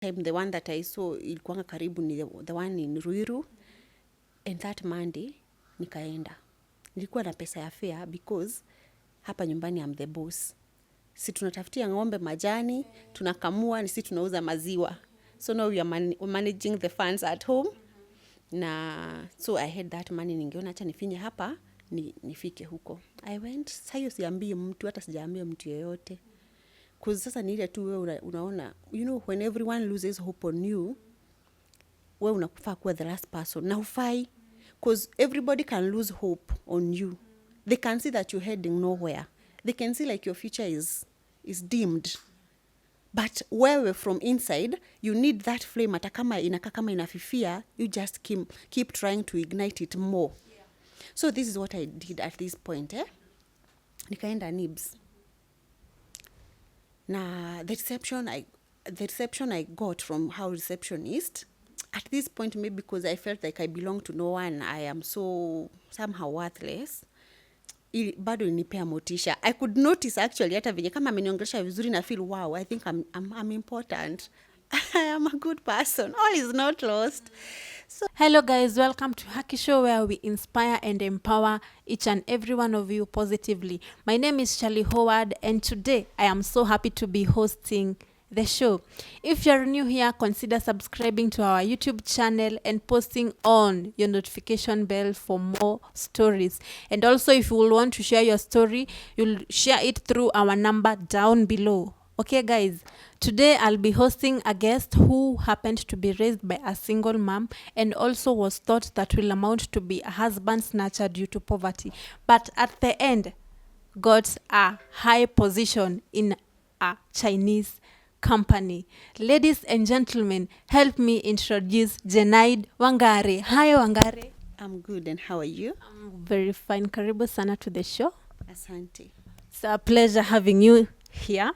time the one that I saw ilikuanga karibu ni the one in Ruiru, and that Monday nikaenda. Nilikuwa na pesa ya fare because hapa nyumbani I'm the boss. Si tunatafutia ng'ombe majani, tunakamua, ni si tunauza maziwa. So now we are managing the funds at home. Na so I had that money, ningeona acha nifinye hapa nifike huko. I went, sayo siambii mtu, hata sijaambia mtu yeyote. Cause sasa ni ile tu wewe unaona, you know, when everyone loses hope on you, wewe unakufaa kuwa the last person. Na hufai, cause everybody can lose hope on you. They can see that you're heading nowhere. They can see like your future is dimmed. But wewe from inside, you need that flame. Hata kama inakaa kama inafifia, you just keep trying to ignite it more. Yeah. So this is what I did at this point. Nikaenda Nibs. Na the reception I got from how receptionist, at this point, maybe because I felt like I belong to no one, I am so somehow worthless, bado ilinipea motisha. I could notice actually hata venye kama ameniongelesha vizuri na feel wow, I think I'm important. I am a good person. All is not lost. So hello guys, welcome to Haki Show, where we inspire and empower each and every one of you positively. My name is Charlie Howard, and today I am so happy to be hosting the show. If you're new here, consider subscribing to our YouTube channel and posting on your notification bell for more stories. And also, if you will want to share your story, you'll share it through our number down below. Okay guys, today I'll be hosting a guest who happened to be raised by a single mom and also was thought that will amount to be a husband snatcher due to poverty, but at the end got a high position in a Chinese company. Ladies and gentlemen, help me introduce Jenaid Wangare. Hi Wangare. I'm good, and how are you? I'm very fine. Karibu sana to the show. Asante. It's a pleasure having you here.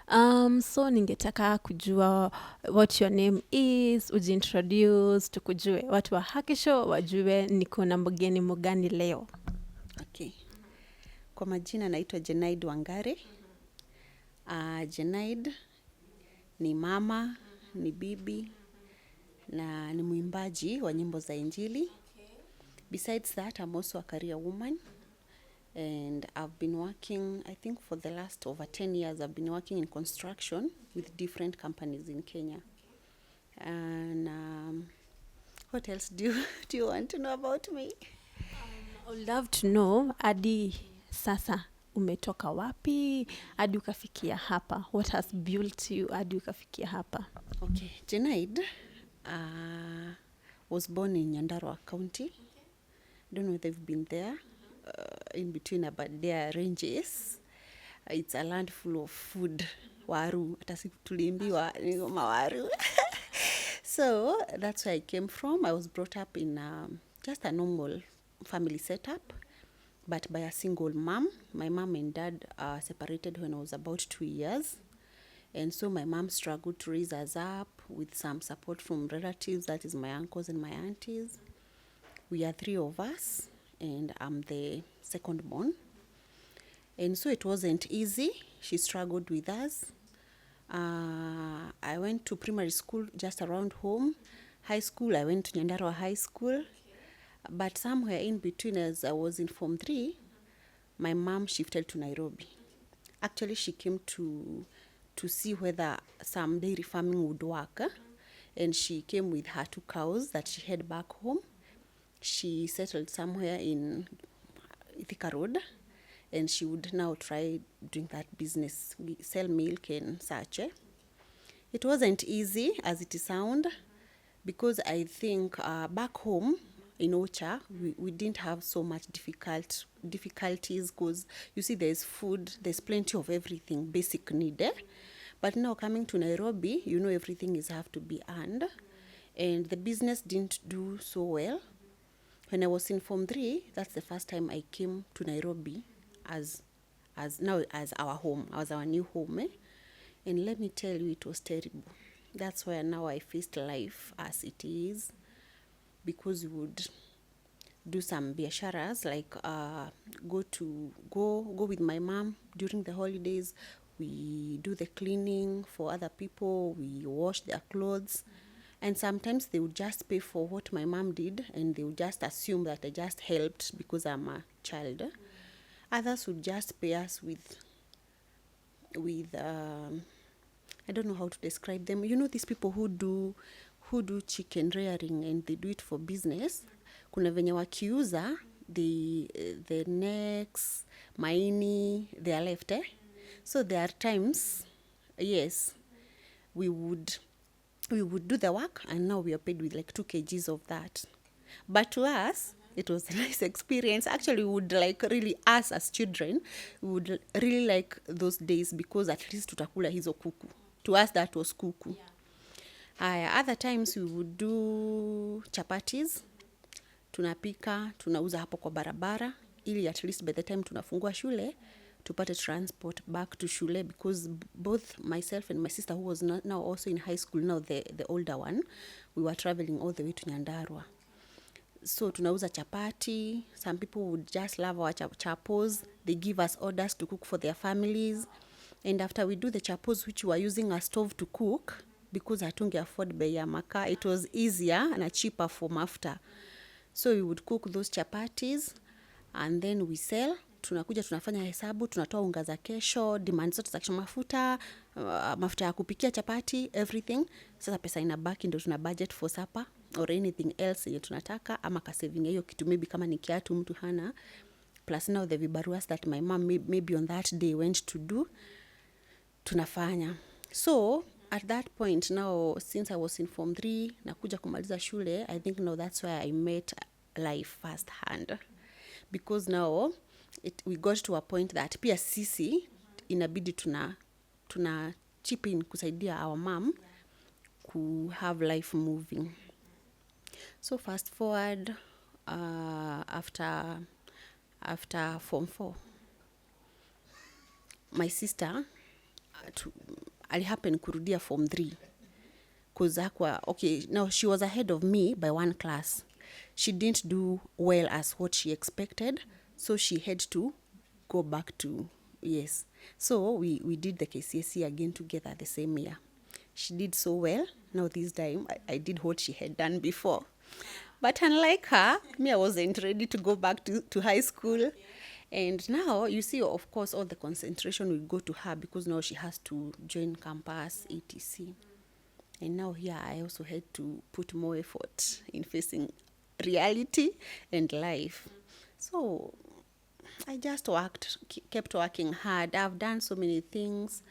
So ningetaka kujua what your name is, ujiintroduce, tukujue watu wa Haki Show wajue niko na mgeni mgani leo. Okay. Kwa majina naitwa Jenaid Wangare. Jenaid ni mama, ni bibi, na ni mwimbaji wa nyimbo za Injili. Besides that, I'm also a career woman. And I've been working, I think for the last over 10 years, I've been working in construction with different companies in Kenya. And what else do you want to know about me? I would love to know, hadi sasa umetoka wapi, hadi ukafikia hapa. What has built you, hadi ukafikia hapa? Okay, Jenaid was born in Nyandarua County. Don't know if they've been there. In between about their ranges. It's a land full of food. Waru. Atasi tulimbiwa mawaru. So that's where I came from. I was brought up in just a normal family setup, but by a single mom. My mom and dad separated when I was about 2 years. And so my mom struggled to raise us up with some support from relatives, that is my uncles and my aunties. We are 3 of us, and I'm the second born. And so it wasn't easy. She struggled with us. I went to primary school just around home. High school, I went to Nyandarua High School. But somewhere in between, as I was in Form 3, my mom shifted to Nairobi. Actually, she came to see whether some dairy farming would work. And she came with her 2 cows that she had back home. She settled somewhere in Thika Road, and she would now try doing that business. We sell milk and such. It wasn't easy as it sound, because I think back home in Ocha, we didn't have so much difficulties, because you see there's food, there's plenty of everything, basic need. But now coming to Nairobi, you know everything is have to be earned, and the business didn't do so well. When I was in Form 3, that's the first time I came to Nairobi as our home, as our new home. And let me tell you, it was terrible. That's where now I faced life as it is, because we would do some biasharas, like go with my mom during the holidays, we do the cleaning for other people, we wash their clothes. And sometimes they would just pay for what my mom did, and they would just assume that I just helped because I'm a child. Others would just pay us with I don't know how to describe them. You know, these people who do chicken rearing, and they do it for business. Kuna venye wakiuza the necks, maini, they are left. So there are times, yes, we would do the work, and now we are paid with like 2 kgs of that. But to us, it was a nice experience. Actually, we would like really, us as children, we would really like those days, because at least tutakula hizo kuku. To us, that was kuku. Other times we would do chapatis. Tunapika, tunauza hapo kwa barabara, ili at least by the time tunafungua shule, tupate transport back to shule, because both myself and my sister, who was now also in high school, now the older one, we were traveling all the way to Nyandarua. So tunauza chapati. Some people would just love our chapos. They give us orders to cook for their families. And after we do the chapos, which we were using a stove to cook, because hatunge afford bei ya makaa, it was easier and cheaper for mafuta. So we would cook those chapatis, and then we sell. Tunakuja tunafanya hesabu, tunatoa unga za kesho, demand zote za mafuta, mafuta ya kupikia chapati, everything. Sasa pesa inabaki, ndio tuna budget for supper or anything else yenye tunataka, ama ka saving hiyo kitu, maybe kama ni kiatu mtu hana, plus now the vibaruas that my mom maybe on that day went to do, tunafanya. So at that point now, since I was in form 3, nakuja kumaliza shule, I think now that's where I met life first hand, because now we got to a point that pia sisi inabidi tuna chip in kusaidia our mom ku have life moving. So fast forward, after form 4, my sister alihappen kurudia form 3, because now she was ahead of me by 1 class. She didn't do well as what she expected, so she had to go back to, yes. So we did the KCSE again together the same year. She did so well. Now this time I did what she had done before. But unlike her, me, I wasn't ready to go back to high school. And now, you see, of course, all the concentration will go to her, because now she has to join campus, etc. And now here, I also had to put more effort in facing reality and life. So I just kept working hard. I've done so many things.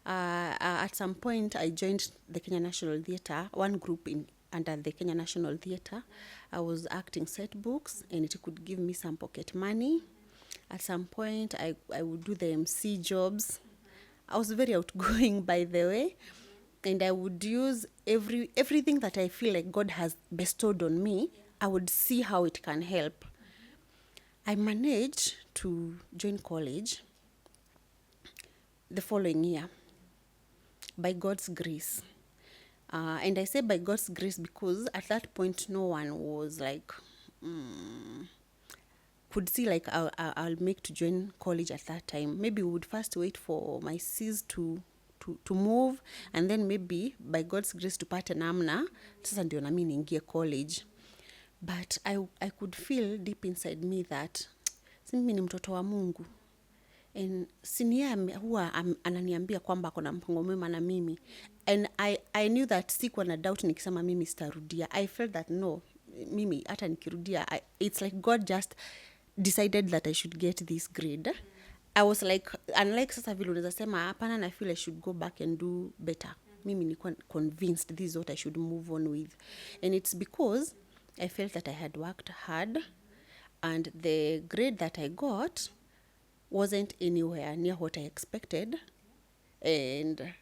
At some point, I joined the Kenya National Theatre, one group under the Kenya National Theatre. I was acting set books, and it could give me some pocket money. At some point, I would do the MC jobs. I was very outgoing, by the way, and I would use everything that I feel like God has bestowed on me. I would see how it can help. I managed to join college the following year, by God's grace. And I say by God's grace because at that point, no one was like, could see like I'll make to join college at that time. Maybe we would first wait for my sis to move, and then maybe by God's grace tupate namna sasa ndio na mimi niingie college. But I could feel deep inside me that mimi ni mtoto wa Mungu, and sinia huwa ananiambia kwamba kuna mpango mwema na mimi, and I knew that sikuwa na doubt nikisema mimi sitarudia. I felt that no, mimi hata nikirudia, it's like God just decided that I should get this grade. I was like, unlike sasa vile unaweza sema hapana, na feel I should go back and do better. Mimi nilikuwa convinced this is what I should move on with. And it's because I felt that I had worked hard, and the grade that I got wasn't anywhere near what I expected. And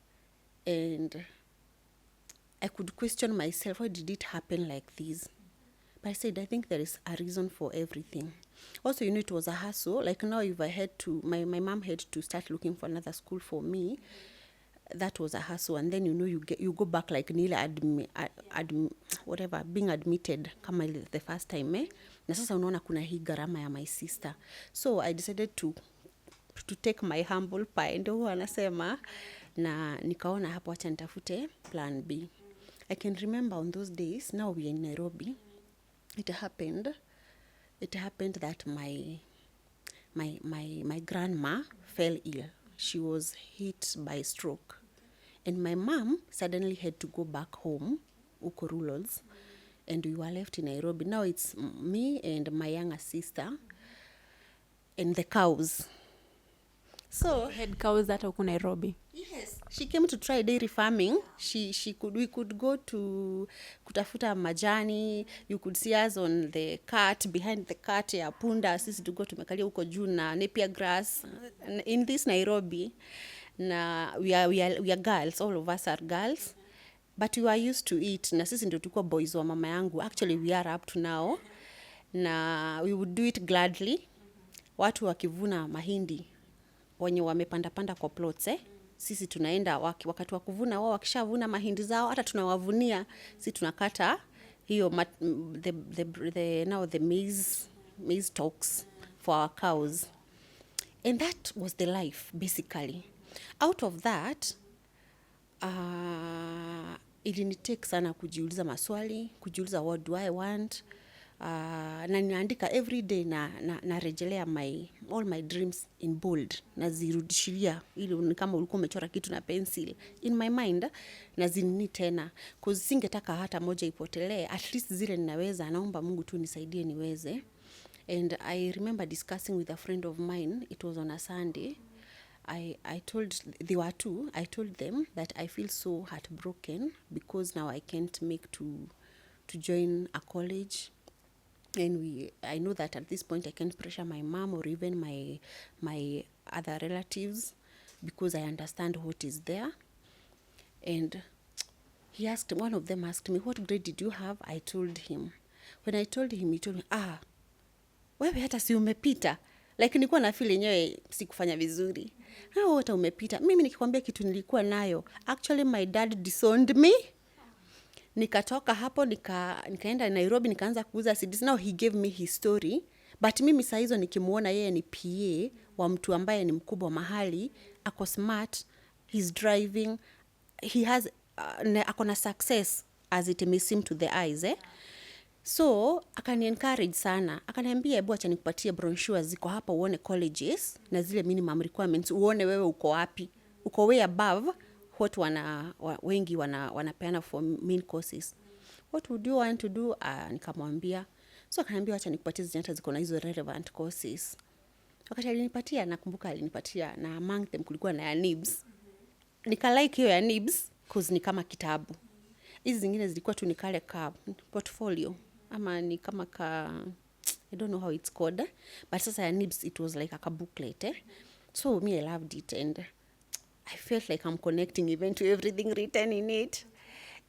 I could question myself, why did it happen like this? But I said, I think there is a reason for everything. Also, it was a hassle. Like now, if I had to, my mom had to start looking for another school for me. That was a hassle. And then, you go back like nearly being admitted kama the first time. Na sasa unaona kuna hii gharama ya my sister. So I decided to to take my humble pie, ndio huwa anasema. Na nikaona hapo acha nitafute plan B. I can remember on those days, now we are in Nairobi, it happened that my grandma fell ill. She was hit by stroke. And my mom suddenly had to go back home, uko Realts, and we were left in Nairobi. Now it's me and my younger sister and the cows. So Head cows that huko Nairobi. yes, she came to try dairy farming. We could go to kutafuta majani. You could see us on the cart, behind the cart ya punda. Sisi to go tumekalia huko juu na napier grass in this Nairobi. Na we are girls, all of us are girls. But we were used to it. Na sisi ndio tulikuwa boys wa mama yangu. Actually we are up to now. Na we would do it gladly. Watu wakivuna mahindi wenye wamepanda kwa plots sisi tunaenda wakati wa kuvuna, wao wakishavuna mahindi zao hata tunawavunia, sisi tunakata hiyo the maize stalks for our cows. And that was the life basically. Out of that ilinitake sana kujiuliza maswali, kujiuliza what do I want. Na ninaandika every day na rejelea all my dreams in bold, nazirudishilia ili ni kama ulikuwa umechora kitu na pencil in my mind, na zinini tena cause singetaka hata moja ipotelee. At least zile ninaweza, naomba Mungu tu nisaidie niweze. And I remember discussing with a friend of mine, it was on a Sunday. I told them that I feel so heartbroken because now I can't make to join a college. And I know that at this point I can't pressure my mom or even my other relatives because I understand what is there. And one of them asked me, what grade did you have? I told him. When I told him, he told me, wewe hata si umepita. Like nilikuwa na feel yenyewe sikufanya vizuri. Hata umepita. Mimi nikikwambia kitu nilikuwa nayo. Actually my dad disowned me. Nikatoka hapo nikaenda Nairobi nikaanza kuuza CDs. Now he gave me his story, but mimi saa hizo nikimuona yeye ni PA wa mtu ambaye ni mkubwa mahali, ako smart, he's driving, he has ako na success as it may seem to the eyes So akani encourage sana, akaniambia hebu acha nikupatie brochures ziko hapa uone colleges na zile minimum requirements, uone wewe uko wapi, uko way above what wengi wanapeana for main courses. What would you want to do? Nikamwambia. So akaniambia acha nikupatie zinata ziko na hizo relevant courses. Wakati alinipatia, nakumbuka alinipatia, na among them kulikuwa na ya NIBS. Nikalike hiyo ya NIBS cause ni kama kitabu. Hizi zingine zilikuwa tu nikale ka portfolio ama ni kama I don't know how it's called, but sasa ya NIBS it was like a booklet So me, I loved it and I felt like I'm connecting even to everything written in it.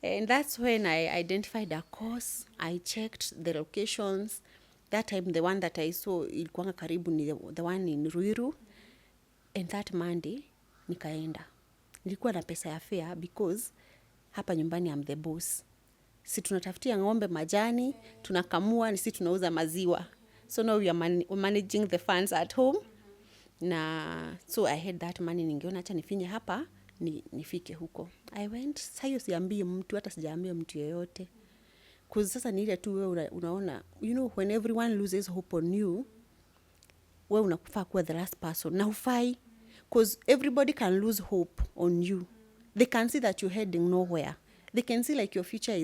And that's when I identified a course. I checked the locations. That time, the one that I saw, ilikuwanga karibu ni the one in Ruiru. And that Monday, nikaenda. Nilikuwa na pesa ya fare because hapa nyumbani I'm the boss. Si tunatafutia ng'ombe majani, tunakamua, si tunauza maziwa. So now we are managing the funds at home. Na so I had that money, ningeona acha nifinye hapa nifike huko. I went, sayo siambii mtu, hata sijaambia mtu yeyote. Cause sasa ni ile tu wewe unaona, you know, when everyone loses hope on you, wewe unakufaa kuwa the last person. Na hufai, cause everybody can lose hope on you. They can see that you're heading nowhere. They can see like your future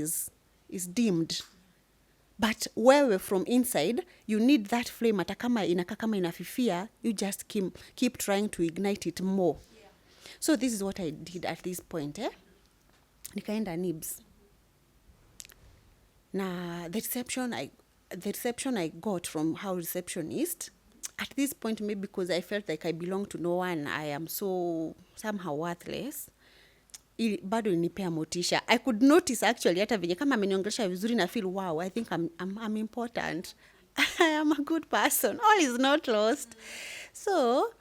is dimmed. But wewe from inside, you need that flame. Hata kama inakaa kama inafifia, you just keep trying to ignite it more. Yeah. So this is what I did at this point. Nikaenda NIBS. Na the reception I got from how receptionist, at this point maybe because I felt like I belong to no one, I am so somehow worthless. Bado nipea motisha. I could notice actually hata venye kama ameniongelesha vizuri na feel wow, I think I'm important. I am a good person. All is not lost. So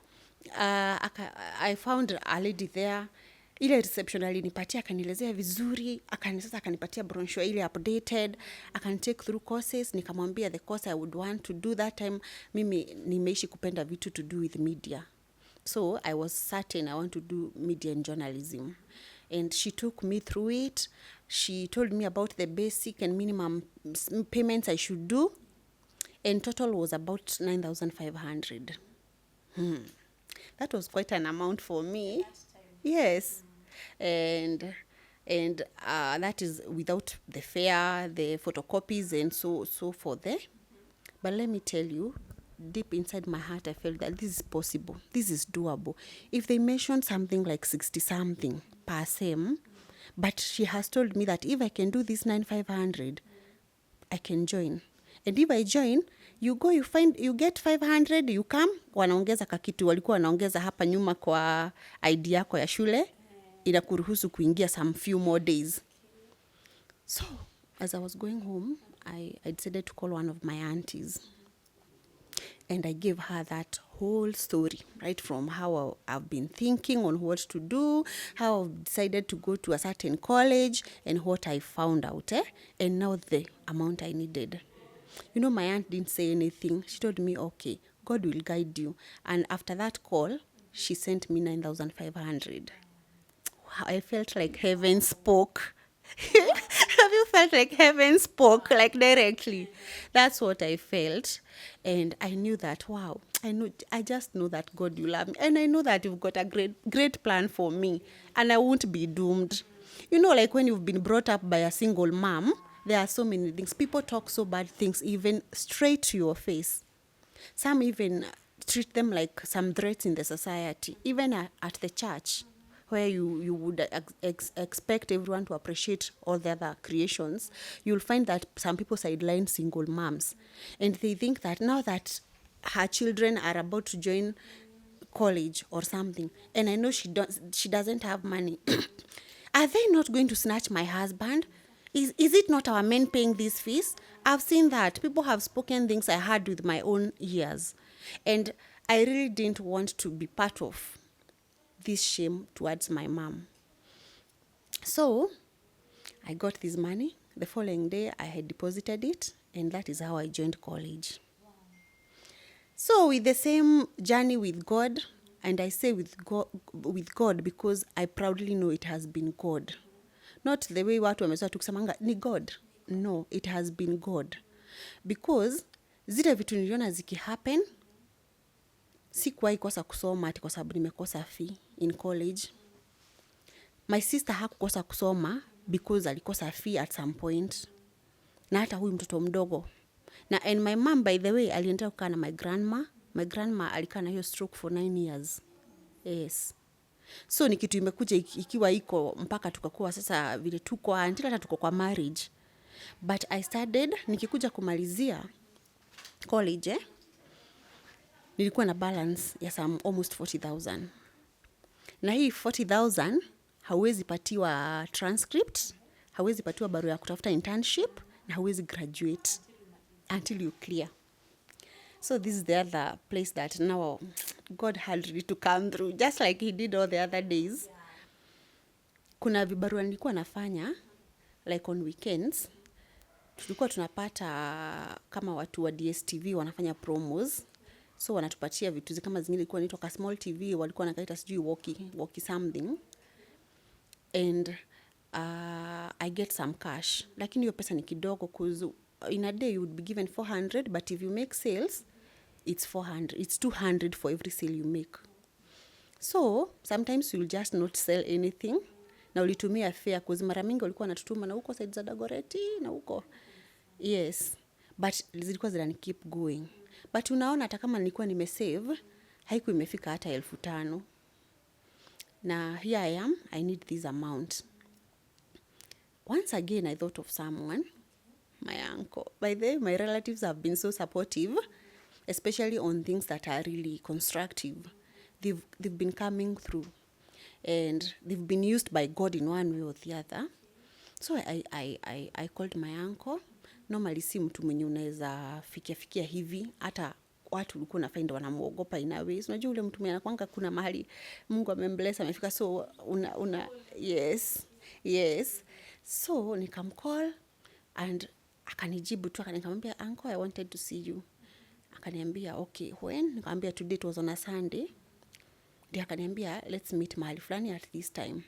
I found a lady there. Ile reception alinipatia akanielezea vizuri, sasa akanipatia brochure ile updated, take through courses. Nikamwambia the course I would want to do that time, mimi nimeishi kupenda vitu to do with media. So I was certain I want to do media and journalism. And she took me through it. She told me about the basic and minimum payments I should do. And total was about 9,500. That was quite an amount for me. Yes. And that is without the fare, the photocopies, and so forth there. But let me tell you, deep inside my heart, I felt that this is possible. This is doable. If they mentioned something like 60 something per sem, but she has told me that if I can do this 9,500, I can join. And if I join, you go, you get 500, you come, wanaongeza kakitu, walikuwa wanaongeza hapa nyuma kwa ID yako ya shule, inakuruhusu kuingia some few more days. So, as I was going home, I decided to call one of my aunties. And I gave her that whole story, right from how I've been thinking on what to do, how I've decided to go to a certain college, and what I found out, and now the amount I needed. You know, my aunt didn't say anything. She told me, okay, God will guide you. And after that call, she sent me 9,500. I felt like heaven spoke. Have you felt like heaven spoke, like directly? That's what I felt. And I knew that, wow, I just know that God will love me. And I know that you've got a great plan for me. And I won't be doomed. You know, like when you've been brought up by a single mom, there are so many things. People talk so bad things, even straight to your face. Some even treat them like some threats in the society, even at the church, where you would expect everyone to appreciate all the other creations. You'll find that some people sideline single moms. And they think that now that her children are about to join college or something, and I know she doesn't have money, are they not going to snatch my husband? Is it not our men paying these fees? I've seen that. People have spoken things I heard with my own ears. And I really didn't want to be part of this shame towards my mom. So I got this money. The following day, I had deposited it. And that is how I joined college. So with the same journey with God, and I say with God because I proudly know it has been God. Not the way watu wamezoea tu kusemanga ni God. No, it has been God. Because zile vitu niliona zikihappen, sikuwahi kosa kusoma ati kwa sababu nimekosa fee in college. My sister hakukosa kusoma because alikosa fee at some point. Na hata huyu mtoto mdogo. And my mom, by the way, aliendelea kukaa na my grandma. My grandma alikaa na hiyo stroke for 9 years. Yes. So ni kitu imekuja ikiwa iko mpaka tukakuwa sasa vile tuko until hata tuko kwa marriage. But I started, nikikuja kumalizia college, nilikuwa na balance ya some almost 40,000. Na hii 40,000 hauwezi patiwa transcript, hauwezi patiwa barua ya kutafuta internship, na hauwezi graduate until you clear. So this is the other place that now God had really to come through, just like he did all the other days. Kuna vibarua nilikuwa nafanya, like on weekends, tulikuwa tunapata kama watu wa DSTV wanafanya promos. So wanatupatia vitu kama zingine ilikuwa inaitwa ka small TV, walikuwa nakaita sijui walkie something. And I get some cash. Lakini hiyo pesa ni kidogo cause in a day you would be given 400, but if you make sales, it's 400. It's 200 for every sale you make. So sometimes you'll just not sell anything. Na ulitumia fare cause mara mingi walikuwa wanatutuma na huko side za Dagoretti na huko. Yes. But zilikuwa zinani keep going. But unaona hata kama nilikuwa nimesave, haikuwa imefika hata 5,000. Na here I am, I need this amount. Once again, I thought of someone, my uncle. By the way, my relatives have been so supportive, especially on things that are really constructive. They've been coming through. And they've been used by God in one way or the other. So I called my uncle. Normally si mtu mwenye unaweza fikia hivi. Hata watu ulikuwa unafind wanamuogopa in a way. Unajua ule mtu mwenye anakuanga kuna mahali Mungu amembless amefika, so yes. So nikamcall and akanijibu tu, nikamwambia uncle, I wanted to see you. Akaniambia okay, when? Nikamwambia today, it was on a Sunday. Ndio akaniambia let's meet mahali fulani at this time.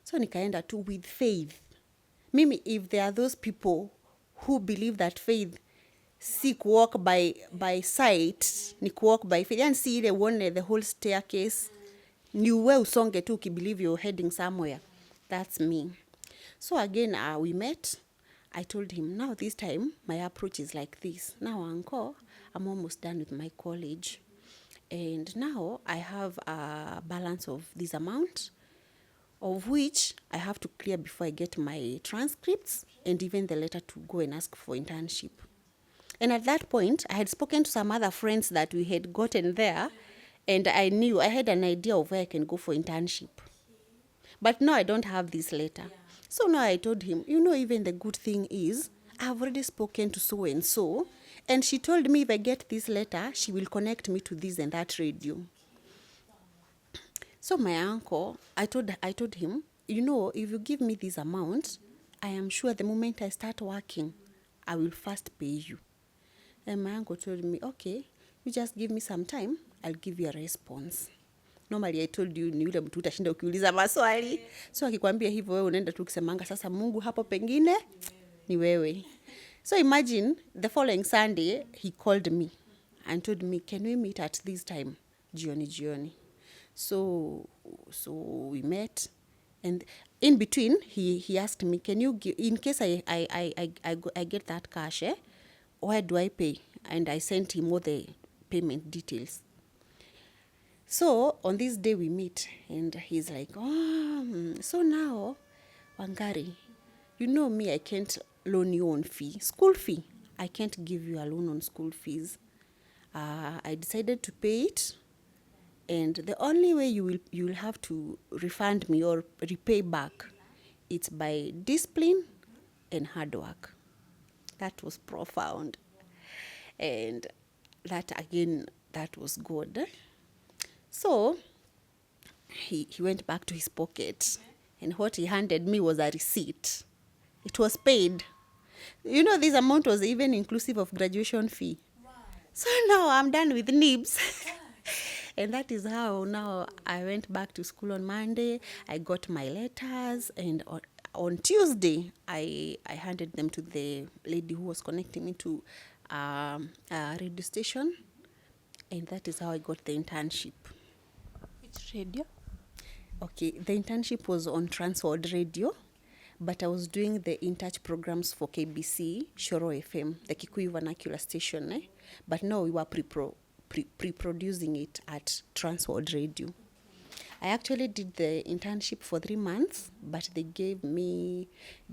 So nikaenda tu with faith. Mimi, if there are those people who believe that faith si kuwalk by sight, ni kuwalk by faith. Yani si ile uone the whole staircase, ni uwe usonge tu ukibelieve you're heading somewhere. That's me. So again, we met. I told him, now this time, my approach is like this. Now, uncle, I'm almost done with my college. And now I have a balance of this amount, of which I have to clear before I get my transcripts and even the letter to go and ask for internship. And at that point, I had spoken to some other friends that we had gotten there, and I had an idea of where I can go for internship. But now I don't have this letter. Yeah. So now I told him, even the good thing is, I've already spoken to so-and-so, and she told me if I get this letter, she will connect me to this and that radio. So my uncle, I told him, if you give me this amount, I am sure the moment I start working, I will first pay you. And my uncle told me, okay, you just give me some time, I'll give you a response. Normally I told you ni yule mtu utashinda ukiuliza maswali. So akikwambia hivyo wewe unaenda tu kusemanga sasa Mungu hapo pengine ni wewe. So imagine the following Sunday he called me and told me, can we meet at this time? Jioni. So we met, and in between he asked me, can you give, in case I get that cash, where do I pay? And I sent him all the payment details. So on this day we meet, and he's like, so now, Wangari, me, I can't loan you on school fee. I can't give you a loan on school fees. I decided to pay it, and the only way you'll have to refund me or repay back, it's by discipline and hard work. That was profound. And that was good. So he went back to his pocket, and what he handed me was a receipt. It was paid. This amount was even inclusive of graduation fee. Wow. So now I'm done with NIBS. And that is how now I went back to school on Monday. I got my letters, and on Tuesday, I handed them to the lady who was connecting me to a radio station. And that is how I got the internship. Which radio? Okay, the internship was on Transworld Radio, but I was doing the in-touch programs for KBC, Shoro FM, the Kikuyu vernacular station. But now we were pre-producing it at Transworld Radio. I actually did the internship for 3 months, but they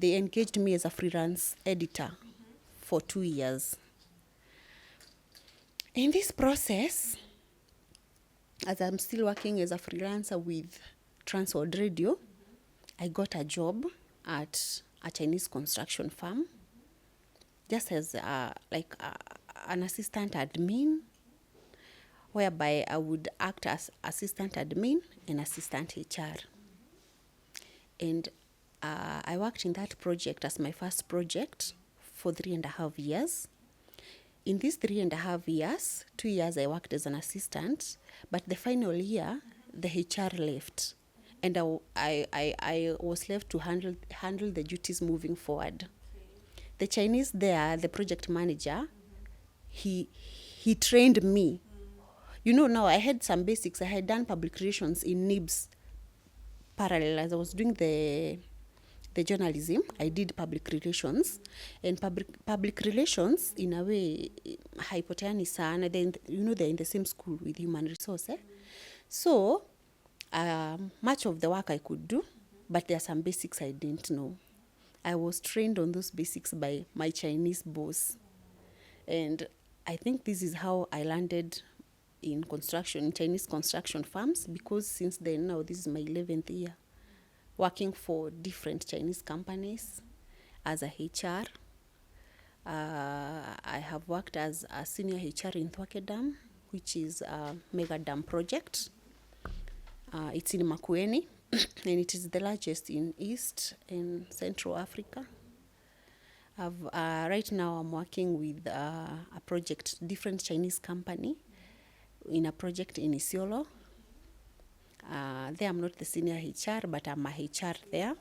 engaged me as a freelance editor for 2 years. In this process, as I'm still working as a freelancer with Transworld Radio, I got a job at a Chinese construction firm, just as an assistant admin, whereby I would act as assistant admin and assistant HR. And I worked in that project as my first project for 3.5 years. In these 3.5 years, 2 years I worked as an assistant, but the final year, the HR left. And I was left to handle the duties moving forward. The Chinese there, the project manager, he trained me. Now I had some basics. I had done public relations in NIBS parallel as I was doing the journalism. I did public relations, and public relations in a way haipoteani sana. Then they're in the same school with human resource. So much of the work I could do, but there are some basics I didn't know. I was trained on those basics by my Chinese boss, and I think this is how I landed in Chinese construction firms, because since then, now this is my 11th year working for different Chinese companies as a HR. I have worked as a senior HR in Thwake Dam, which is a mega dam project. It's in Makueni, and it is the largest in East and Central Africa. Right now I'm working with a project, different Chinese company, in a project in Isiolo. There I'm not the senior HR, but I'm a HR there.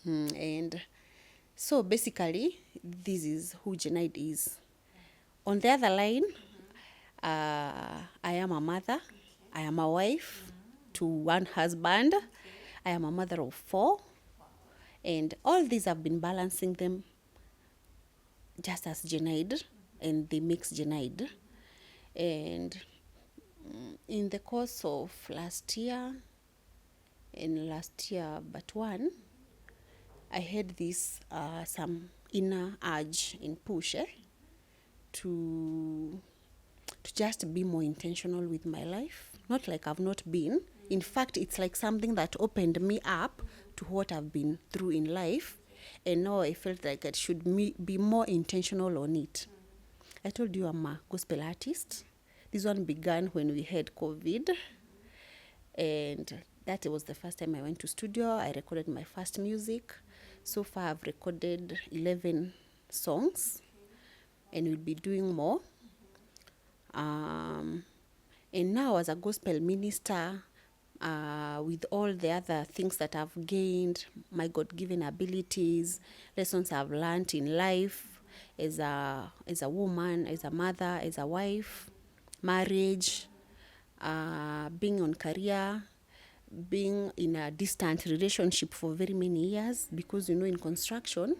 And so basically, this is who Jenaid is. On the other line, I am a mother. I am a wife to one husband. I am a mother of 4. And all these I've been balancing them just as Jenaid, and they makes Jenaid. And in the course of last year, but one, I had this some inner urge and push to just be more intentional with my life. Not like I've not been. In fact, it's like something that opened me up to what I've been through in life. And now I felt like I should be more intentional on it. I told you I'm a gospel artist. This one began when we had COVID. And that was the first time I went to studio. I recorded my first music. So far, I've recorded 11 songs. And we'll be doing more. And now as a gospel minister, with all the other things that I've gained, my God-given abilities, lessons I've learned in life as a woman, as a mother, as a wife, marriage, being on career, being in a distant relationship for very many years, because in construction,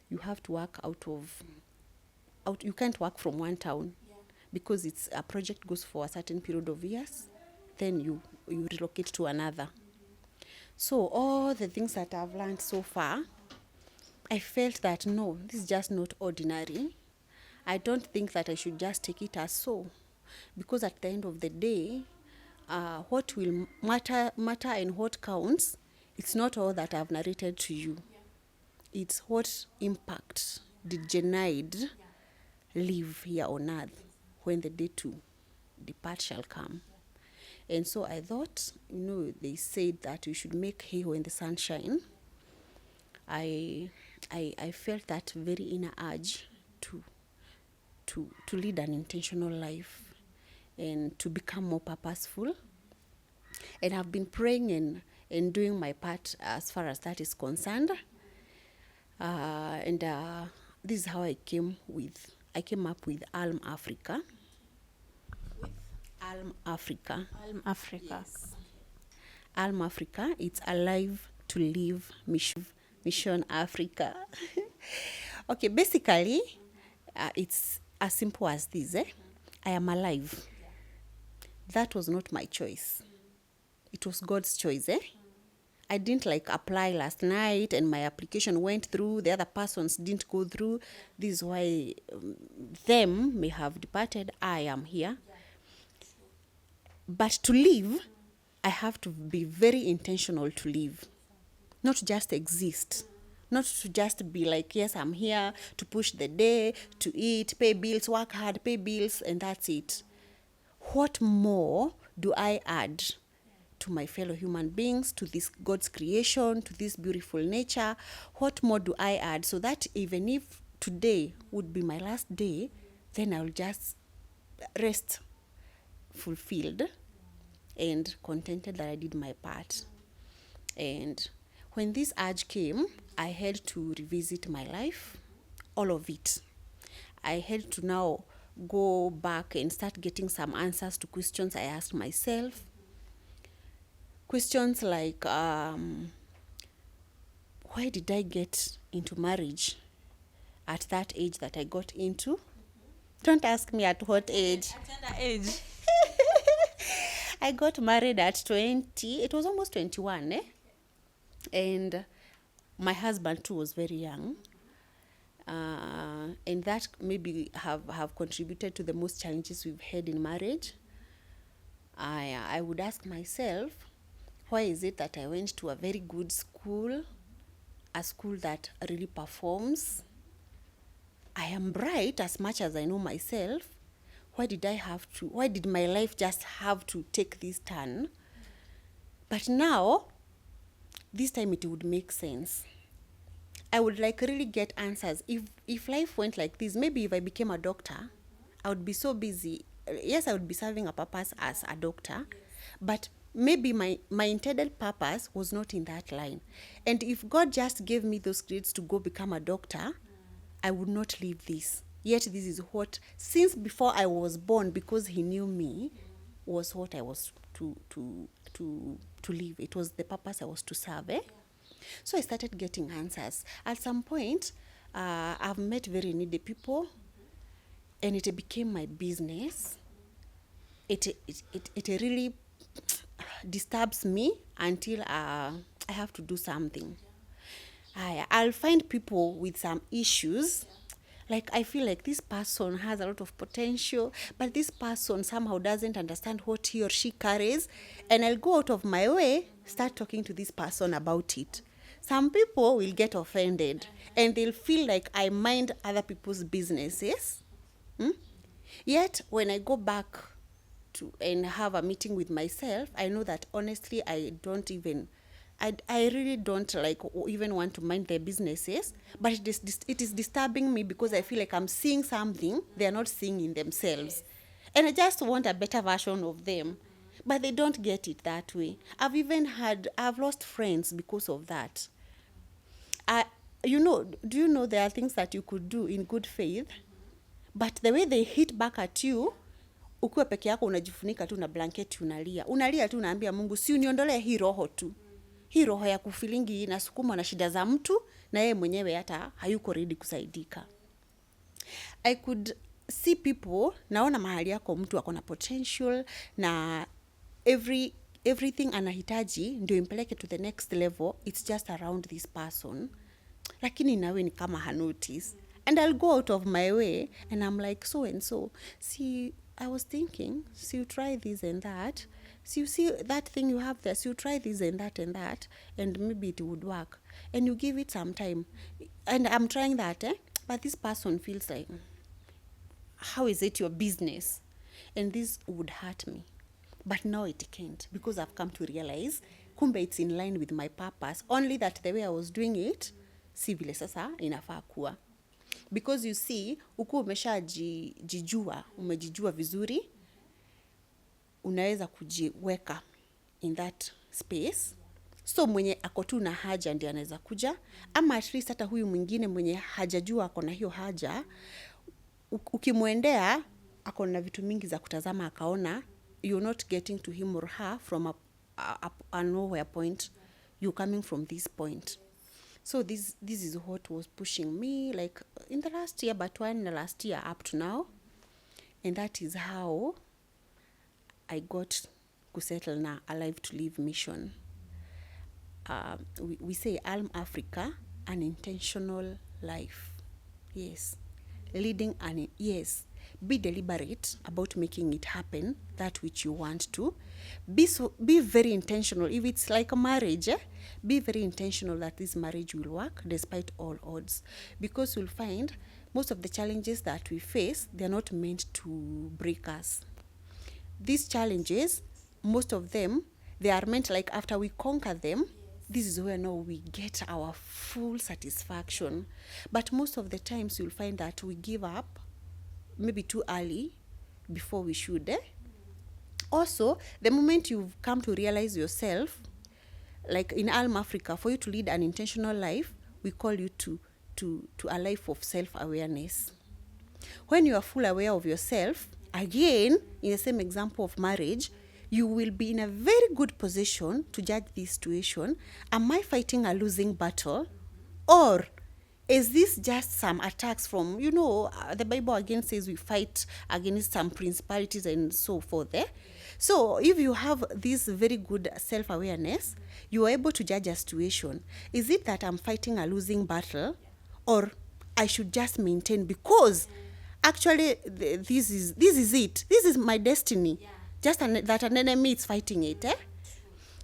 you have to work you can't work from one town. Because it's a project goes for a certain period of years, then you relocate to another. So all the things that I've learned so far, I felt that no, this is just not ordinary. I don't think that I should just take it as so, because at the end of the day, what will matter and what counts, it's not all that I've narrated to you. It's what impact did Jenaid live here on earth when the day to depart shall come. And so I thought, they said that you should make hay when the sun shines. I felt that very inner urge to lead an intentional life and to become more purposeful. And I've been praying and doing my part as far as that is concerned. And this is how I came up with Alm Africa. Alm Africa. Alm Africa. Yes. Alm Africa, it's Alive to Live Mission Africa. Okay, basically, it's as simple as this. I am alive. That was not my choice. It was God's choice. I didn't apply last night and my application went through, the other persons didn't go through. This is why them may have departed. I am here. But to live, I have to be very intentional to live. Not just exist. Not to just be like, yes, I'm here to push the day, to eat, pay bills, work hard, pay bills, and that's it. What more do I add to my fellow human beings, to this God's creation, to this beautiful nature? What more do I add so that even if today would be my last day, then I'll just rest fulfilled and contented that I did my part. And when this urge came, I had to revisit my life, all of it. I had to now go back and start getting some answers to questions I asked myself. Questions like, why did I get into marriage at that age that I got into? Don't ask me at what age. At tender age. I got married at 20. It was almost 21, And my husband too was very young. And that maybe have contributed to the most challenges we've had in marriage. I would ask myself, why is it that I went to a very good school, a school that really performs? I am bright as much as I know myself. Why did my life just have to take this turn? But now, this time it would make sense. I would really get answers. If life went like this, maybe if I became a doctor, I would be so busy. Yes, I would be serving a purpose as a doctor, But maybe my intended purpose was not in that line. And if God just gave me those grades to go become a doctor, I would not leave this. Yet this is what, since before I was born, because he knew me, was what I was to live. It was the purpose I was to serve. So I started getting answers. At some point, I've met very needy people, and it became my business. It really disturbs me until I have to do something. I'll find people with some issues. Like, I feel like this person has a lot of potential, but this person somehow doesn't understand what he or she carries. And I'll go out of my way, start talking to this person about it. Some people will get offended and they'll feel like I mind other people's businesses. Yet, when I go back to and have a meeting with myself, I know that honestly, I really don't like even want to mind their businesses, but it is disturbing me because I feel like I'm seeing something they're not seeing in themselves. And I just want a better version of them. But they don't get it that way. I've lost friends because of that. Do you know there are things that you could do in good faith, but the way they hit back at you, ukiwa peke yako unajifunika tu na blanketi unalia tu, unaambia Mungu, si uniondolee hii roho tu, hii roho ya kufilingi inasukumwa na shida za mtu na yeye mwenyewe hata hayuko ready kusaidika. I could see people, naona mahali yako mtu ako na potential na everything anahitaji ndio impeleke to the next level, it's just around this person, lakini nawe ni kama hanotice. And I'll go out of my way and I'm like, so and so, see, I was thinking, so you try this and that, so you see that thing you have there, so you try this and that and maybe it would work. And you give it some time. And I'm trying that, but this person feels like, how is it your business? And this would hurt me. But now it can't, because I've come to realize, kumbe it's in line with my purpose, only that the way I was doing it, si vile sasa inafaa kuwa. Because you see, ukiwa umejijua vizuri, unaweza kujiweka in that space. So mwenye ako tu na haja ndiye anaweza kuja, ama at least hata huyu mwingine mwenye hajajua ako na hiyo haja, ukimwendea ako na vitu mingi za kutazama, akaona you're not getting to him or her from a nowhere point, you're coming from this point. So this is what was pushing me, like in the last year, but one in the last year up to now. And that is how I got to settle now Alive to Live mission. We say Alm Africa, an intentional life. Yes. Yes. Be deliberate about making it happen, that which you want to. Be very intentional. If it's like a marriage, be very intentional that this marriage will work despite all odds. Because you'll find most of the challenges that we face, they're not meant to break us. These challenges, most of them, they are meant, like, after we conquer them, this is where now we get our full satisfaction. But most of the times you'll find that we give up maybe too early before we should. Also, the moment you've come to realize yourself, like in Alm Africa, for you to lead an intentional life, we call you to a life of self-awareness. When you are full aware of yourself, again, in the same example of marriage, you will be in a very good position to judge this situation. Am I fighting a losing battle? Or is this just some attacks from, the Bible again says we fight against some principalities and so forth. So if you have this very good self-awareness, you are able to judge a situation. Is it that I'm fighting a losing battle, or I should just maintain because actually this is it. This is my destiny. Yeah. Just that an enemy is fighting it.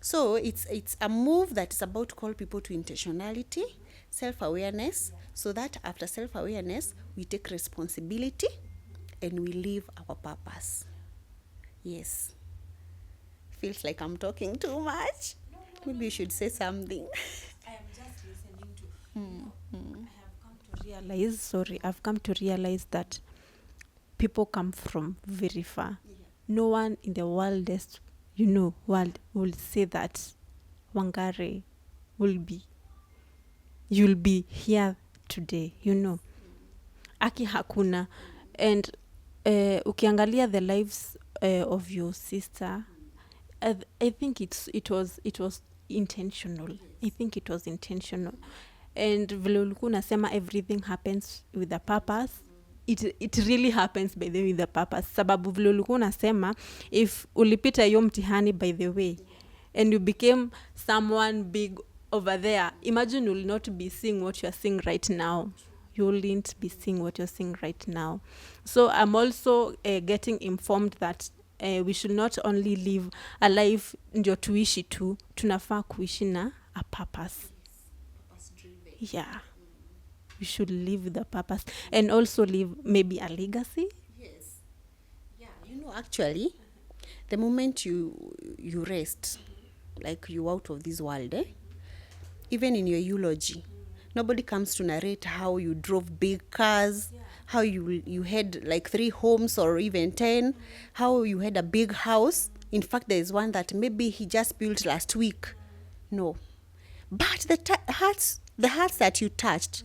So it's a move that is about to call people to intentionality, self-awareness, so that after self-awareness, we take responsibility and we live our purpose. Yes. Feels like I'm talking too much. No. Maybe you should say something. I am just listening to... I've come to realize that people come from very far. Yeah. No one in the wildest world will say that Wangari you'll be here today, Aki hakuna. And ukiangalia the lives of your sister, I think it was intentional. I think it was intentional. And vile ulikuwa unasema everything happens with a purpose. It really happens by the way with a purpose. Sababu vile ulikuwa unasema if ulipita hiyo mtihani by the way and you became someone big over there, imagine you'll not be seeing what you're seeing right now. You wouldn't be seeing what you're seeing right now. So I'm also getting informed that we should not only live a life ndio tuishi tu, tunafaa kuishi na a purpose. Yeah. We should live with a purpose and also leave maybe a legacy. Yes. Yeah, actually, the moment you rest, like you out of this world, even in your eulogy, nobody comes to narrate how you drove big cars, how you had like 3 homes or even 10, how you had a big house. In fact, there is one that maybe he just built last week. No. But the hearts that you touched,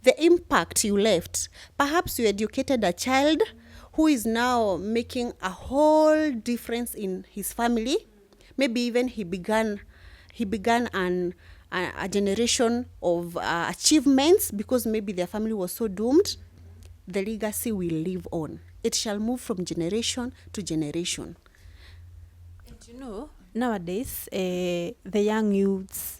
the impact you left, perhaps you educated a child who is now making a whole difference in his family. Maybe even he began a generation of achievements because maybe their family was so doomed. The legacy will live on. It shall move from generation to generation. And nowadays, the young youths,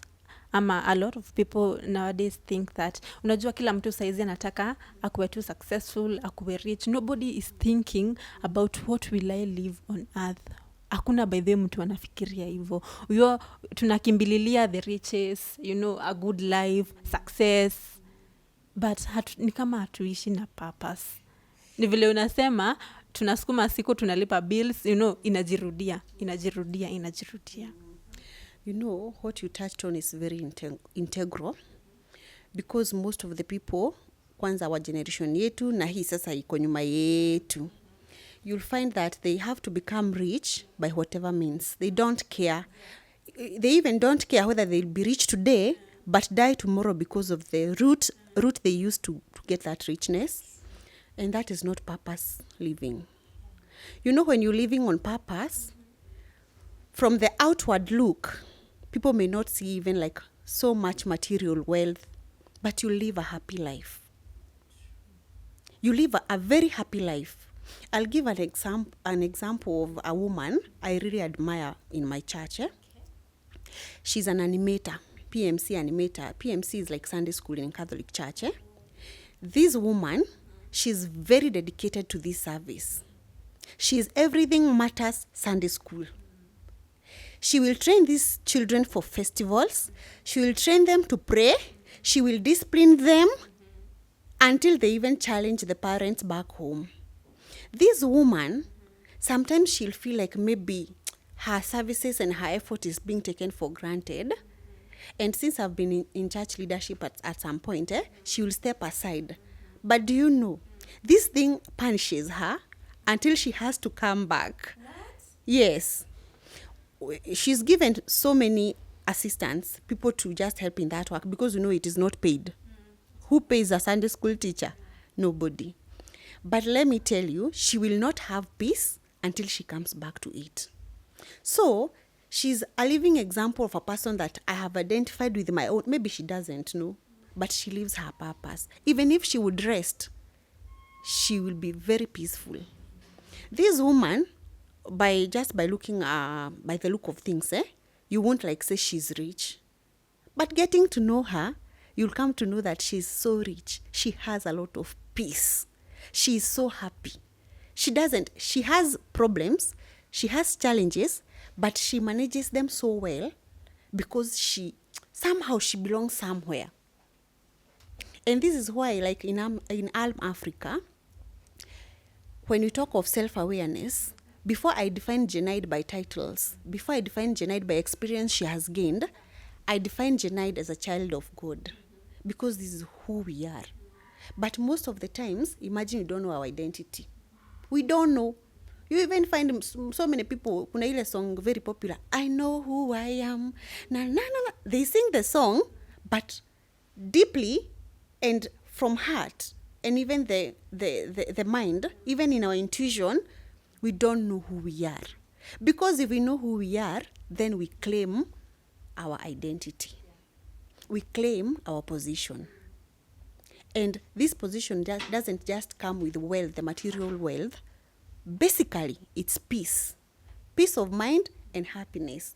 a lot of people nowadays think that, unajua kila mtu saizi anataka akuwe tu successful, akuwe rich. Nobody is thinking about what will I live on earth. Hakuna by the mtu anafikiria hivyo. Tunakimbililia the riches, a good life, success. But ni kama hatuishi na purpose. Ni vile unasema, tunasukuma siku tunalipa bills, inajirudia. What you touched on is very integral because most of the people, kwanza wa generation yetu na hii sasa iko nyuma yetu, you'll find that they have to become rich by whatever means. They don't care. They even don't care whether they'll be rich today but die tomorrow because of the route they used to get that richness. And that is not purpose living. When you're living on purpose, from the outward look, people may not see even like so much material wealth, but you live a happy life. You live a very happy life. I'll give an example of a woman I really admire in my church. She's an animator, PMC animator. PMC is like Sunday school in Catholic church. This woman, she's very dedicated to this service. She's everything matters Sunday school. She will train these children for festivals. She will train them to pray. She will discipline them until they even challenge the parents back home. This woman, sometimes she'll feel like maybe her services and her effort is being taken for granted. And since I've been in church leadership at some point, she will step aside. But do you know, this thing punishes her until she has to come back. What? Yes. She's given so many assistants, people to just help in that work because it is not paid. Who pays a Sunday school teacher? Nobody. But let me tell you, she will not have peace until she comes back to it. So she's a living example of a person that I have identified with my own. Maybe she doesn't know, but she lives her purpose. Even if she would rest, she will be very peaceful. This woman, by looking by the look of things, you won't say she's rich. But getting to know her, you'll come to know that she's so rich. She has a lot of peace. She is so happy. She has problems, she has challenges, but she manages them so well because she belongs somewhere. And this is why, like in Alm Africa, when we talk of self-awareness, before I define Jenaid by titles, before I define Jenaid by experience she has gained, I define Jenaid as a child of God because this is who we are. But most of the times, imagine we don't know our identity. We don't know. You even find so many people, kuna ile song very popular, I know who I am, na. They sing the song, but deeply and from heart, and even the mind, even in our intuition, we don't know who we are. Because if we know who we are, then we claim our identity. We claim our position. And this position doesn't just come with wealth, the material wealth. Basically, it's peace. Peace of mind and happiness.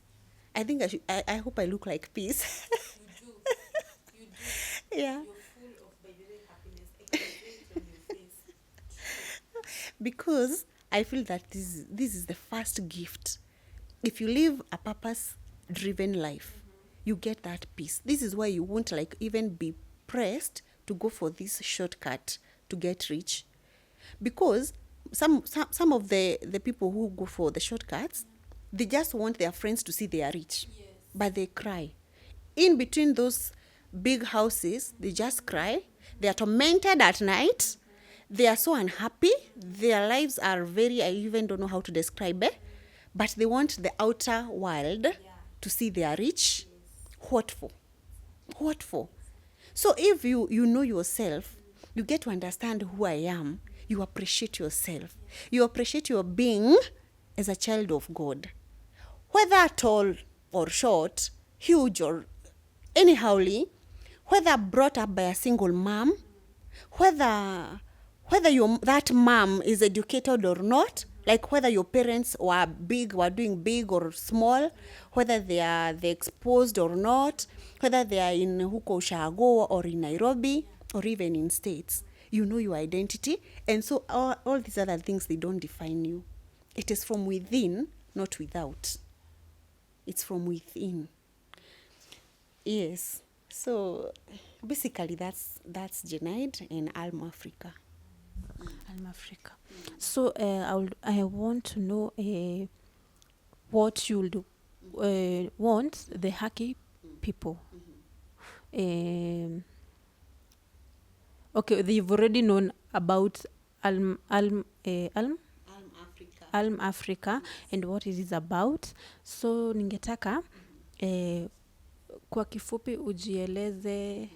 I think I hope I look like peace. You do. You do. Yeah. You're full of, by the way, happiness. I can see it on your face. Because I feel that this is the first gift. If you live a purpose-driven life, you get that peace. This is why you won't like even be pressed to go for this shortcut to get rich. Because some of the people who go for the shortcuts, they just want their friends to see they are rich. Yes. But they cry. In between those big houses, they just cry. They are tormented at night. They are so unhappy. Their lives are very, I even don't know how to describe it. But they want the outer world to see they are rich. What for? What for? So if you know yourself, you get to understand who I am. You appreciate yourself. You appreciate your being as a child of God. Whether tall or short, huge or anyhowly, whether brought up by a single mom, whether that mom is educated or not, like whether your parents were doing big or small, whether they're exposed or not, whether they are in huko Ushago or in Nairobi or even in States, you know your identity. And so all these other things, they don't define you. It is from within, not without. It's from within. Yes. So basically that's Jenaid in Alm Africa. Alm Africa. So I want to know what you'll want the Haki people. Okay, they've already known about Alm Africa and what it is about. So ningetaka kwa kifupi ujieleze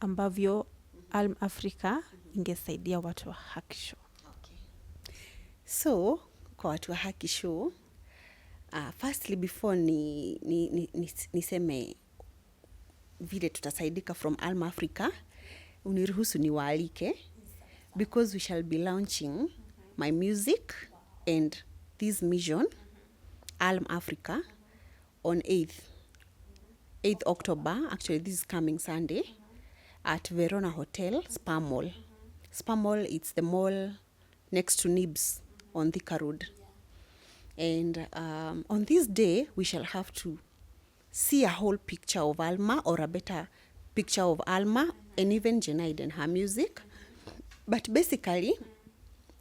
ambavyo Alm Africa ingesaidia watu wa Haki Show. Okay. So kwa watu wa Haki Show, firstly before niseme vile tutasaidika from Alm Africa, uniruhusu niwaalike, because we shall be launching my music and this mission, Alm Africa, on 8th October. Actually, this is coming Sunday at Verona Hotel, Spa Mall. Spa Mall, it's the mall next to Nibs on Thika Road. And on this day, we shall have to see a whole picture of Alma, or a better picture of Alma, and even Jenaid and her music. But basically,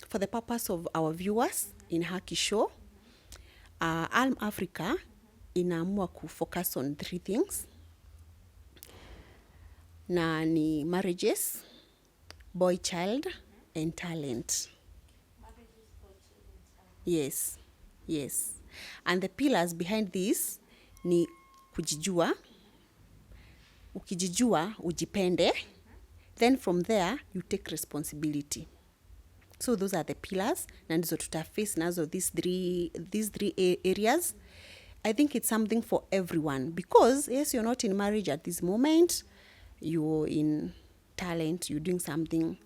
for the purpose of our viewers in Haki Show, Alm Africa inaamua kufocus on 3 things. Na ni marriages, boy child, and talent. Yes. And the pillars behind this ni kujijua. Ukijijua, ujipende. Then from there, you take responsibility. So those are the pillars. Na ndizo tutaface nazo these three areas. I think it's something for everyone. Because, yes, you're not in marriage at this moment. You're in talent. You're doing something.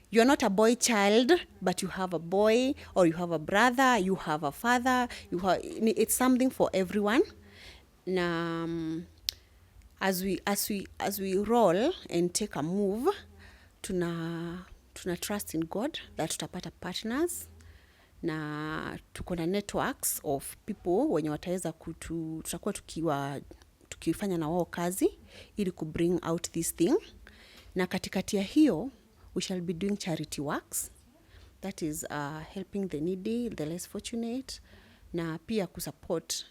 You're not a boy child, but you have a boy, or you have a brother, you have a father. It's something for everyone. Na as we roll and take a move, tuna trust in God that tutapata partners, na tuko na networks of people wenye wataweza tutakuwa tukifanya na wao kazi ili ku bring out this thing. Na katikati ya hiyo, we shall be doing charity works, that is helping the needy, the less fortunate, na pia kusupport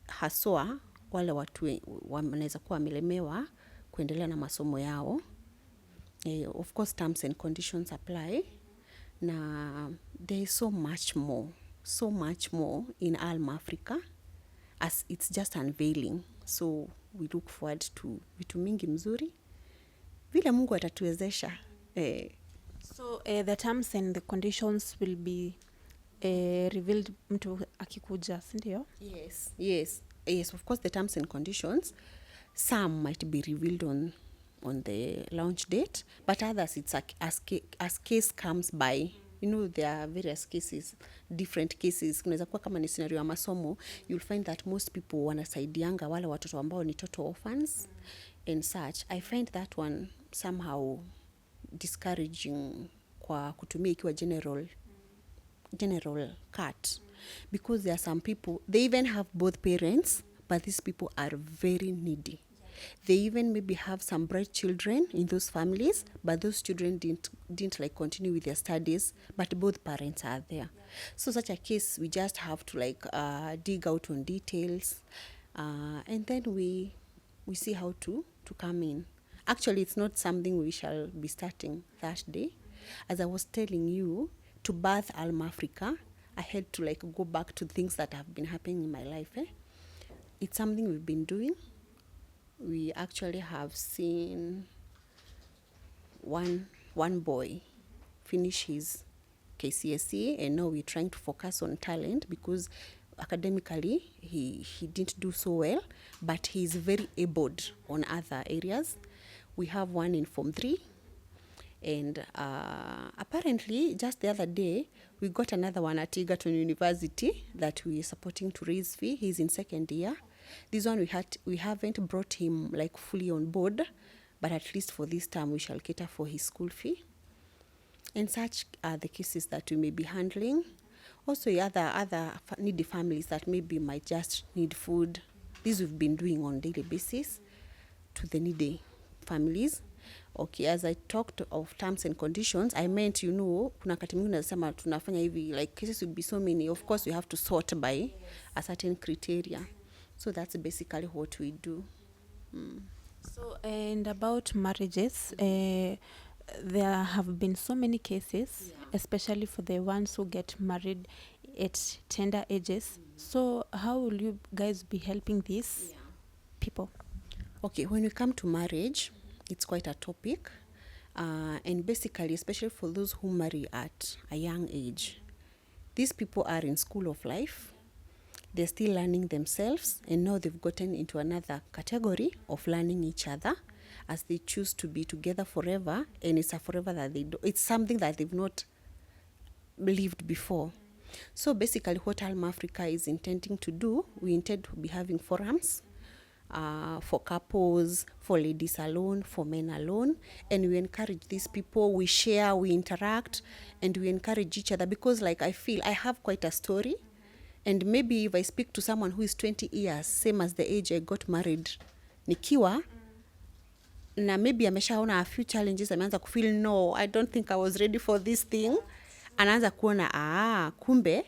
haswa wale watu wanaweza kuwa wamelemewa kuendelea na masomo yao. Of course, terms and conditions apply. Na there is so much more. so much more in Alm Africa as it's just unveiling. So we look forward to vitu mingi mzuri vile Mungu atatuwezesha. So the terms and the conditions will be revealed mtu akikuja, sindio? Yes, of course the terms and conditions, some might be revealed on the launch date, but others it's as case comes by. You know, there are various cases, different cases. Kunaweza kuwa kama ni scenario ya masomo, you'll find that most people wanasaidianga wale watoto ambao ni total orphans and such. I find that one somehow discouraging kwa kutumia ikiwa general cut, because there are some people, they even have both parents, but these people are very needy. They even maybe have some bright children in those families, but those children didn't like continue with their studies, but both parents are there. So such a case, we just have to like dig out on details, and then we see how to come in. Actually, it's not something we shall be starting that day. As I was telling you, to birth Alm Africa, I had to like go back to things that have been happening in my life. It's something we've been doing. We actually have seen one boy finish his KCSE, and now we're trying to focus on talent because academically he didn't do so well, but he's very abled on other areas. We have one in Form 3, and apparently just the other day we got another one at Egerton University that we are supporting to raise fee. He's in second year. This one we haven't brought him like fully on board, but at least for this term we shall cater for his school fee. And such are the cases that we may be handling. Also other needy families that maybe might just need food. This we've been doing on daily basis to the needy families. Okay, as I talked of terms and conditions, I meant, you know, kuna wakati mwingine nasema tunafanya hivi, like cases would be so many. Of course, we have to sort by a certain criteria. So that's basically what we do. So, and about marriages, there have been so many cases, especially for the ones who get married at tender ages. So how will you guys be helping these people? Okay, when we come to marriage, it's quite a topic. And basically, especially for those who marry at a young age, these people are in school of life. They're still learning themselves, and now they've gotten into another category of learning each other as they choose to be together forever, and it's a forever that they do. It's something that they've not lived before. So basically what Alm Africa is intending to do, we intend to be having forums for couples, for ladies alone, for men alone, and we encourage these people, we share, we interact, and we encourage each other, because like I feel I have quite a story. And maybe if I speak to someone who is 20 years, same as the age I got married, nikiwa, na maybe ameshaona a few challenges, ameanza kufeel, no, I don't think I was ready for this thing. Anaanza kuona, kumbe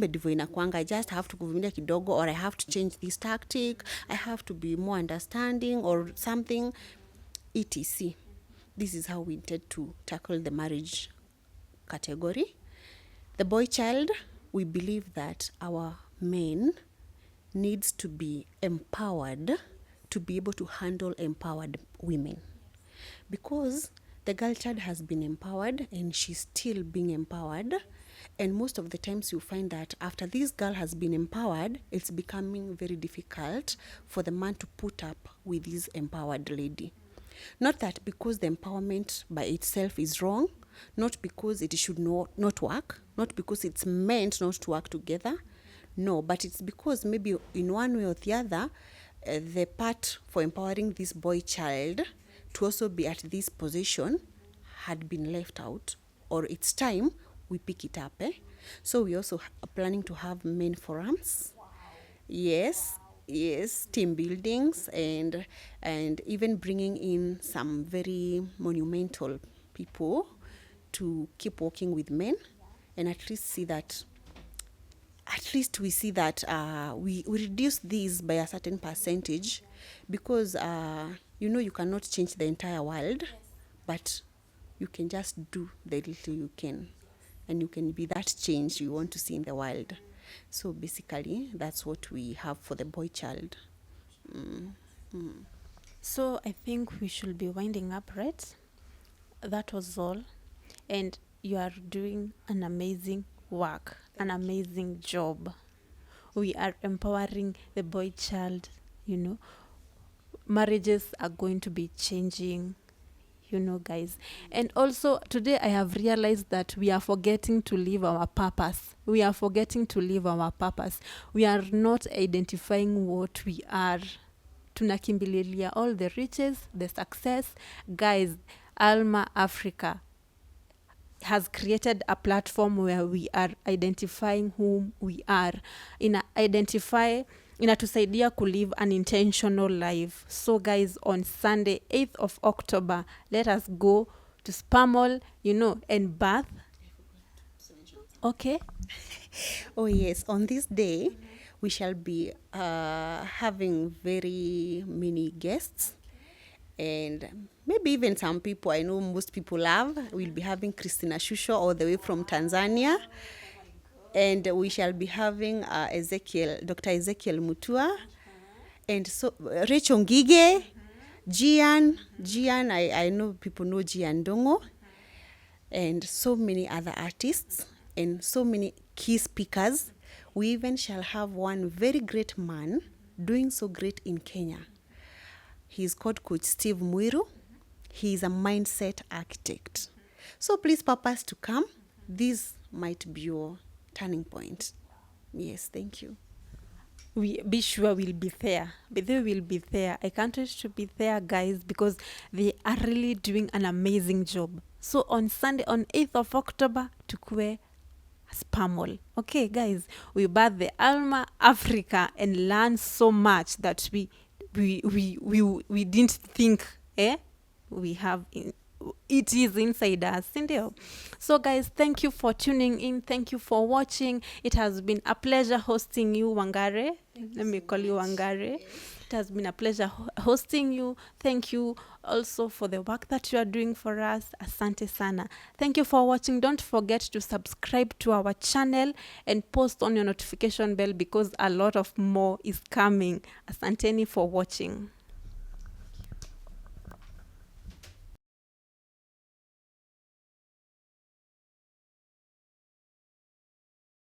ndivyo inakuanga. I just have to kuvumilia kidogo, or I have to change this tactic, I have to be more understanding or something, etc. This is how we intend to tackle the marriage category. The boy child, we believe that our men needs to be empowered to be able to handle empowered women, because the girl child has been empowered and she's still being empowered, and most of the times you find that after this girl has been empowered, it's becoming very difficult for the man to put up with this empowered lady. Not that because the empowerment by itself is wrong, not because it should not work, not because it's meant not to work together, no, but it's because maybe in one way or the other, the part for empowering this boy child to also be at this position had been left out, or it's time we pick it up. So we also are planning to have men forums. Wow. Yes, team buildings, and even bringing in some very monumental people to keep working with men, and at least we see that we reduce these by a certain percentage, because you know, you cannot change the entire world, but you can just do the little you can. and you can be that change you want to see in the world. So basically, that's what we have for the boy child. So I think we should be winding up, right? That was all. And you are doing an amazing work, an amazing job. We are empowering the boy child, you know. Marriages are going to be changing, you know, guys. And also, today I have realized that we are forgetting to live our purpose. We are forgetting to live our purpose. We are not identifying what we are. Tunakimbililia all the riches, the success. Guys, Alma Africa has created a platform where we are identifying whom we are. Inatusaidia kulive an intentional life. So guys, on Sunday 8th of October, let us go to Spamol, you know, and bath. Okay. Oh yes, on this day, we shall be having very many guests, and maybe even some people I know most people love. We'll be having Christina Shusho all the way from Tanzania, and we shall be having Dr. Ezekiel Mutua, and so Rachel Ngugi, Gian, I know people know Gian Dongo, and so many other artists, and so many key speakers. We even shall have one very great man doing so great in Kenya. He's called Coach Steve Mwiru. He is a mindset architect. So please purpose to come. This might be your turning point. Yes, thank you. We be sure we'll be there. But they will be there. I can't wait to be there, guys, because they are really doing an amazing job. So on Sunday, on 8th of October, tukue Spamol. Okay, guys, we bath the Alma Africa and learn so much that we didn't think we have it is inside us, sindio? So guys, thank you for tuning in, thank you for watching. It has been a pleasure hosting you, Wangare. Let me call you Wangare. It has been a pleasure hosting you. Thank you also for the work that you are doing for us. Asante sana. Thank you for watching. Don't forget to subscribe to our channel and post on your notification bell because a lot of more is coming. Asanteni for watching.